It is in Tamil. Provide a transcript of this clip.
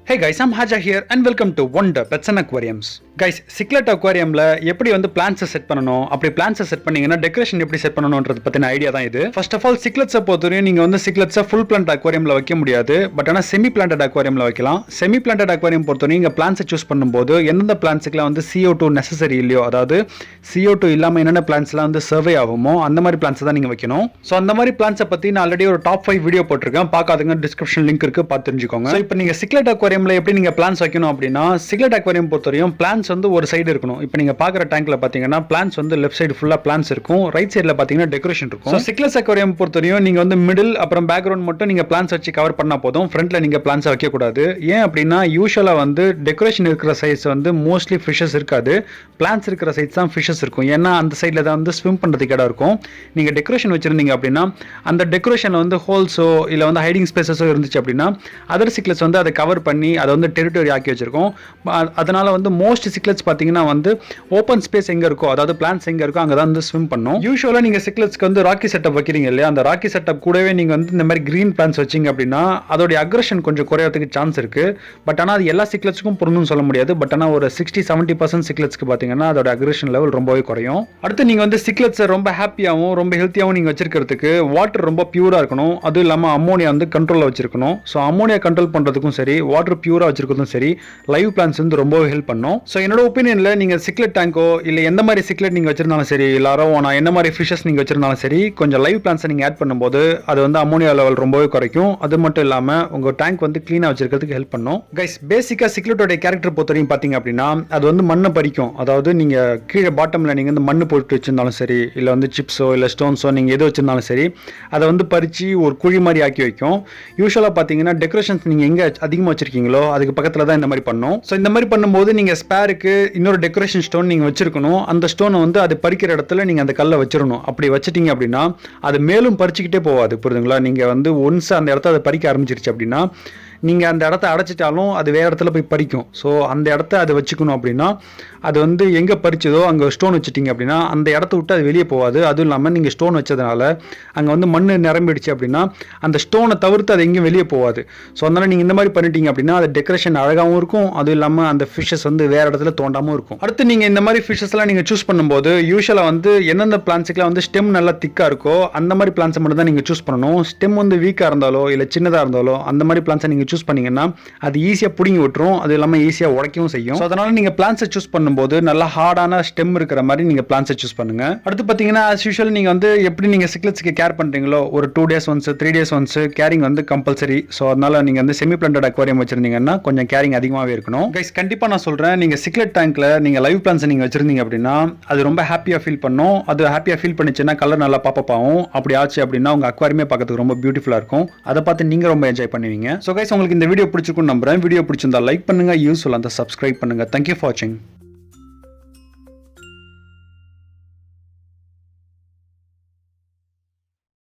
Hey guys, I'm Haja here and welcome to Wonder Pets and Aquariums. Guys, Ciclet Aquariumல எப்படி வந்து பிளான்ட்ஸ் செட் பண்ணனும், அப்படி பிளான்ட்ஸ் செட் பண்ணீங்கன்னா டெக்கரேஷன் எப்படி செட் பண்ணனும்ன்றது பத்தின ஐடியா தான் இது. ஃபர்ஸ்ட் ஆஃப் ஆல் சிக்லெட்ஸை பொறுத்தவரையும் நீங்க வந்து சிக்லெட்ஸை ஃபுல் பிளான்ட் அக்வாரியம்ல வைக்க முடியாது. பட் ஆனால் செமி பிளான்டட் அக்வாரியம்ல வைக்கலாம். செமி பிளான்டட் அக்வாரியம் பொறுத்தவரையும் நீங்க பிளான்ட்ஸை சூஸ் பண்ணும்போது எந்தெந்த பிளான்ட்ஸ்க்குலாம் வந்து CO2 நெசசரி இல்லையோ, அதாவது CO2 இல்லாம என்னென்ன பிளான்ட்ஸ்லாம் வந்து சர்வே ஆகுமோ அந்த மாதிரி பிளான்ட்ஸ் தான் நீங்க வைக்கணும். ஸோ அந்த மாதிரி பிளான்ட்ஸை பத்தி நான் ஆல்ரெடி ஒரு டாப் 5 வீடியோ போட்டிருக்கேன். பார்க்காதவங்க டிஸ்கிரிப்ஷன் லிங்க் இருக்கு, பார்த்து தெரிஞ்சுக்கோங்க. ஸோ இப்போ நீங்க சிக்லெட் அக்வாரியம்ல எப்படி நீங்க பிளான்ட்ஸ் வைக்கணும் அப்படின்னா, சிக்லெட் அக்வாரியம் பொறுத்தவரையும் பிளான்ட்ஸ் வந்து ஒரு சைடு இருக்கணும். இப்போ நீங்க பாக்குற டேங்க்ல பாத்தீங்கன்னா பிளான்ட்ஸ் வந்து லெஃப்ட் சைடு ஃபுல்லா பிளான்ட்ஸ் இருக்கும், ரைட் சைடுல பாத்தீங்கன்னா டெக்கரேஷன் இருக்கும். ஸோ சிக்லெட் அக்வாரியம் பொறுத்தவரையும் நீங்க வந்து மிடில் அப்புறம் பேக்ரவுண்ட் மட்டும் நீங்க பிளான்ட்ஸ் வச்சு கவர் பண்ணா போதும். ஃப்ரண்ட்ல நீங்க பிளான்ட்ஸ் வைக்க கூடாது. ஏன் அப்படின்னா யூசுவலா வந்து டெக்கரேஷன் இருக்கிற சைட்ஸ் வந்து மோஸ்ட்லி ஃபிஷஸ் இருக்காது, பிளான்ட்ஸ் இருக்கிற சைட்ஸ் தான் ஃபிஷஸ் இருக்கும். ஏன்னா அந்த சைட்ல தான் வந்து ஸ்விம் பண்றதுக்கு இடம் இருக்கும். நீங்க டெக்கரேஷன் வச்சிருந்தீங்க அப்படின்னா அந்த டெக்கரேஷன்ல வந்து ஹோல்ஸோ இல்ல வந்து ஹைடிங் ஸ்பேசஸோ இருந்துச்சு அப்படின்னா அதர் சிக்லெட்ஸ் வந்து அதை கவர் பண்ணி அதை வந்து டெரிட்டரி ஆக்கி வச்சிருக்கோம். அதனால வந்து மோஸ்ட் சிக்லெட்ஸ் பாத்தீங்கன்னா வந்து ஓப்பன் ஸ்பேஸ் எங்க இருக்கோ, அதாவது பிளான்ட்ஸ் எங்க இருக்கோ அங்க தான் வந்து ஸ்விம் பண்ணும். யூசுவலா நீங்க சிக்லெட்ஸ்க்கு வந்து ராக்கி செட்டப் வைக்கிறீங்க இல்லையா, அந்த ராக்கி செட்டப் கூடவே நீங்க வந்து இந்த மாதிரி கிரீன் பிளான்ட்ஸ் வச்சீங்க அப்படின்னா அதோட அக்ரஷன் கொஞ்சம் குறையறதுக்கு சான்ஸ் இருக்கு. பட் ஆனால் அது எல்லா சிக்லெட்ஸ்க்கும் பொருந்தும் சொல்ல முடியாது. பட் ஆனால் ஒரு 60-70% சிக்லெட்ஸ்க்கு பாத்தீங்கன்னா அதோட அக்ரஷன் லெவல் ரொம்பவே குறையும். அடுத்து நீங்க வந்து சிக்லெட்ஸை ரொம்ப ஹாப்பியாகவும் ரொம்ப ஹெல்த்தியாகவும் நீங்க வச்சிருக்கிறதுக்கு வாட்டர் ரொம்ப பியூரா இருக்கணும். அதுவும் இல்லாம அம்மோனியா வந்து கண்ட்ரோல்ல வச்சிருக்கணும். ஸோ அம்மோனியா கண்ட்ரோல் பண்றதுக்கும் சரி, வாட்டர் பியூரா வச்சிருக்கிறதும் சரி, லைவ் பிளான்ட்ஸ் வந்து ரொம்பவே ஹெல்ப் பண்ணும். ஸோ என்னோட ஒப்பீனியன்ல நீங்க சிக்லெட் டேங்கோ இல்ல எந்த மாதிரி சிக்லெட் நீங்க வச்சிருந்தாலும் சரி, எல்லாரும் நான் என்ன மாதிரி ஃபிஷஸ் நீங்க வச்சிருந்தாலும் சரி, கொஞ்சம் லைவ் பிளான்ட்ஸ் நீங்க ஆட் பண்ணும்போது அது வந்து அம்மோனியா லெவல் ரொம்பவே குறைக்கும். அது மட்டும் இல்லாம உங்க டேங்க் வந்து கிளீனா வச்சிருக்கிறதுக்கு ஹெல்ப் பண்ணும். கைஸ், பேசிக்கா சிக்லெட்டோட கேரக்டர் பொறுத்தவரையும் பாத்தீங்க அப்படின்னா அது வந்து மண்ணை பறிக்கும். அதாவது நீங்க கீழே பாட்டம்ல நீங்க வந்து மண்ணு போட்டு வச்சிருந்தாலும் சரி, இல்ல வந்து சிப்ஸோ இல்ல ஸ்டோன்ஸோ நீங்க எது வச்சிருந்தாலும் சரி, அதை வந்து பறிச்சு ஒரு குழி மாதிரி ஆக்கி வைக்கும். யூசுவலா பாத்தீங்கன்னா டெக்கரேஷன்ஸ் நீங்க எங்க அதிகமா வச்சிருக்கீங்களோ அதுக்கு பக்கத்துல தான் இந்த மாதிரி பண்ணும். ஸோ இந்த மாதிரி பண்ணும்போது நீங்க ஸ்பேருக்கு இன்னொரு டெக்கரேஷன் ஸ்டோன் நீங்க வச்சிருக்கணும். அந்த ஸ்டோனை வந்து அது பறிக்கிற இடத்துல நீங்க அந்த கல்லை வச்சிடணும். அப்படி வச்சிட்டீங்க அப்படின்னா அது மேலும் பறிச்சுக்கிட்டே போவாது. புரியுதுங்களா? நீங்க வந்து ஒன்ஸ் அந்த இடத்த அதை பறிக்க ஆரம்பிச்சிருச்சு அப்படின்னா நீங்கள் அந்த இடத்த அடைச்சிட்டாலும் அது வேறு இடத்துல போய் பறிக்கும். ஸோ அந்த இடத்த அதை வச்சுக்கணும் அப்படின்னா அது வந்து எங்கே பறிச்சதோ அங்கே ஸ்டோன் வச்சுட்டிங்க அப்படின்னா அந்த இடத்த விட்டு அது வெளியே போகாது. அதுவும் இல்லாமல் நீங்கள் ஸ்டோன் வச்சதுனால அங்கே வந்து மண் நிரம்பிடுச்சு அப்படின்னா அந்த ஸ்டோனை தவிர்த்து அது எங்கேயும் வெளியே போகாது. ஸோ அதனால் நீங்கள் இந்த மாதிரி பண்ணிட்டீங்க அப்படின்னா அது டெக்கரேஷன் அழகாகவும் இருக்கும். அதுவும் இல்லாமல் அந்த ஃபிஷஸ் வந்து வேறு இடத்துல தோண்டாமல் இருக்கும். அடுத்து நீங்கள் இந்த மாதிரி ஃபிஷஸ்லாம் நீங்கள் சூஸ் பண்ணும்போது யூஸ்வலாக வந்து எந்தெந்த பிளான்ஸுக்குலாம் வந்து ஸ்டெம் நல்லா திக்காக இருக்கோ அந்த மாதிரி பிளான்ஸை மட்டும் தான் நீங்கள் சூஸ் பண்ணணும். ஸ்டெம் வந்து வீக்காக இருந்தாலோ இல்லை சின்னதாக இருந்தாலோ அந்த மாதிரி பிளான்ஸை நீங்கள் சூஸ் பண்ணீங்கன்னா அது ஈஸியா புடிங்கி விட்டுரும். அது இல்லாம ஈஸியா உடைக்கவும் செய்யும். சோ அதனால நீங்க பிளான்ட்ஸை சூஸ் பண்ணும்போது நல்ல ஹார்டான ஸ்டெம் இருக்கிற மாதிரி நீங்க பிளான்ட்ஸை சூஸ் பண்ணுங்க. அடுத்து பாத்தீங்கன்னா as usual நீங்க வந்து எப்படி நீங்க சிக்லெட்ஸ்க்கு கேர் பண்றீங்களோ ஒரு 2 days once 3 days once carrying வந்து கம்பல்சரி. சோ அதனால நீங்க வந்து செமி பிளான்டட் அக்வாரியம் வச்சிருந்தீங்கன்னா கொஞ்சம் கேரிங் அதிகமாவே இருக்கணும். கைஸ், கண்டிப்பா நான் சொல்றேன், நீங்க சிக்லெட் டேங்க்ல நீங்க லைவ் பிளான்ட்ஸ் நீங்க வச்சிருந்தீங்க அப்படின்னா அது ரொம்ப ஹாப்பியா ஃபீல் பண்ணும். அது ஹாப்பியா ஃபீல் பண்ணிச்சுன்னா கலர் நல்லா பாப்பப் ஆகும். அப்படி ஆச்சு அப்படின்னா உங்க அக்வாரியமே பார்க்கிறதுக்கு ரொம்ப பியூட்டிஃபுல்லா இருக்கும். அதை பார்த்து நீங்க ரொம்ப என்ஜாய் பண்ணுவீங்க. சோ கைஸ், உங்களுக்கு இந்த வீடியோ பிடிச்சிருக்கும் நம்புறேன். வீடியோ பிடிச்சிருந்தா லைக் பண்ணுங்க, யூஸ்ஃபுல்லா இருந்தா சப்ஸ்கிரைப் பண்ணுங்க. Thank you for watching.